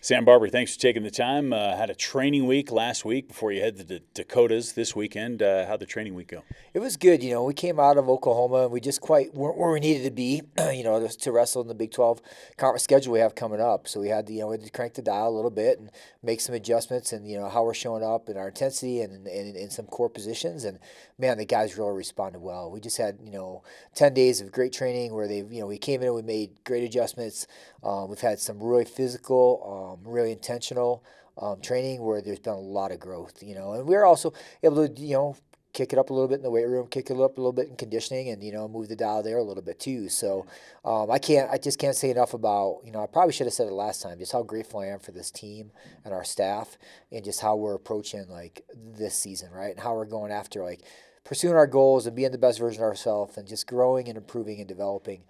Sam Barber, thanks for taking the time. Had a training week last week before you head to the Dakotas this weekend. How'd the training week go? It was good. We came out of Oklahoma and we just quite weren't where we needed to be, to wrestle in the Big 12 conference schedule we have coming up. So we had to crank the dial a little bit and make some adjustments and, how we're showing up and our intensity and in some core positions. And man, the guys really responded well. We just had, 10 days of great training where we came in and we made great adjustments. We've had some really physical, really intentional training where there's been a lot of growth, and we're also able to, kick it up a little bit in the weight room, kick it up a little bit in conditioning, and move the dial there a little bit too. So I just can't say enough about, I probably should have said it last time, just how grateful I am for this team and our staff, and just how we're approaching like this season, right, and how we're going after like pursuing our goals and being the best version of ourselves and just growing and improving and developing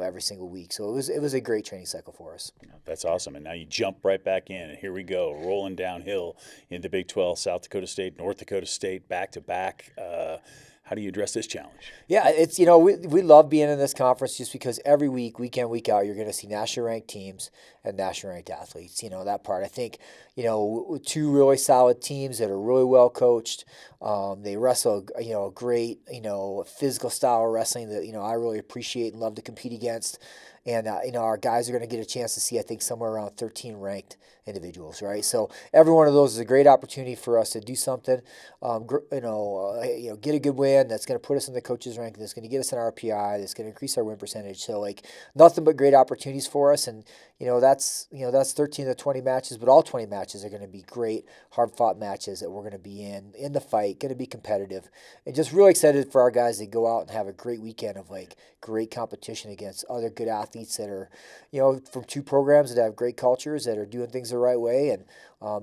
every single week. So it was a great training cycle for us. That's awesome. And now you jump right back in, and here we go, rolling downhill in the Big 12, South Dakota State, North Dakota State, back to back. How do you address this challenge? Yeah, it's, we love being in this conference just because every week, week in, week out, you're going to see national ranked teams and national ranked athletes. That part. I think, two really solid teams that are really well coached. They wrestle, a great, physical style of wrestling that, I really appreciate and love to compete against. And, our guys are going to get a chance to see, I think, somewhere around 13 ranked individuals, right? So every one of those is a great opportunity for us to do something, get a good win that's going to put us in the coaches' rank, that's going to get us an RPI, that's going to increase our win percentage. So, like, nothing but great opportunities for us. And, that's 13 to 20 matches, but all 20 matches are going to be great, hard-fought matches that we're going to be in the fight, going to be competitive. And just really excited for our guys to go out and have a great weekend of, like, great competition against other good athletes that are, from two programs that have great cultures, that are doing things the right way. And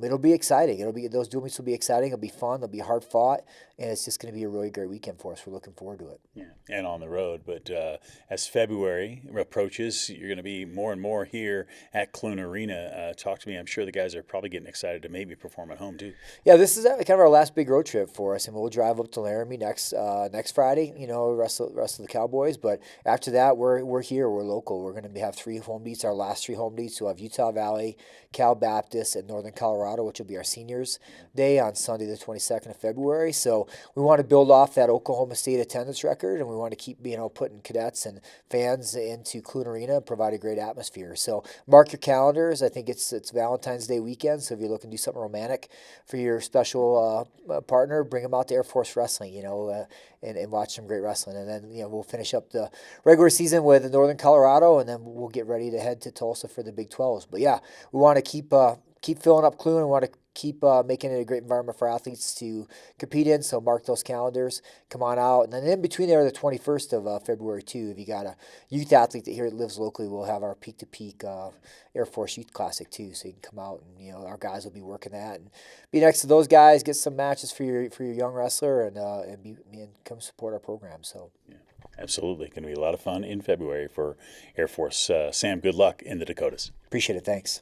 it'll be exciting. Those dual meets will be exciting. It'll be fun. They'll be hard fought, and it's just going to be a really great weekend for us. We're looking forward to it. Yeah, and on the road. But as February approaches, you're going to be more and more here at Clune Arena. Talk to me. I'm sure the guys are probably getting excited to maybe perform at home too. Yeah, this is kind of our last big road trip for us, and we'll drive up to Laramie next Friday. Wrestle the Cowboys. But after that, we're here. We're local. We're going to have 3 home meets. Our last 3 home meets. We'll have Utah Valley, Cal Baptist, and Northern Colorado, which will be our seniors' day on Sunday, the 22nd of February. So we want to build off that Oklahoma State attendance record, and we want to keep putting cadets and fans into Clune Arena and provide a great atmosphere. So mark your calendars. I think it's Valentine's Day weekend, so if you're looking to do something romantic for your special partner, bring them out to Air Force Wrestling, and watch some great wrestling. And then, we'll finish up the regular season with Northern Colorado, and then we'll get ready to head to Tulsa for the Big 12s. But yeah, we want to keep filling up Clune, and we want to keep making it a great environment for athletes to compete in. So mark those calendars. Come on out. And then in between there, the 21st of February, too, if you got a youth athlete that lives locally, we'll have our peak-to-peak Air Force Youth Classic, too. So you can come out and, our guys will be working that. And be next to those guys, get some matches for your young wrestler, and come support our program. So. Yeah. Absolutely. Going to be a lot of fun in February for Air Force. Sam, good luck in the Dakotas. Appreciate it. Thanks.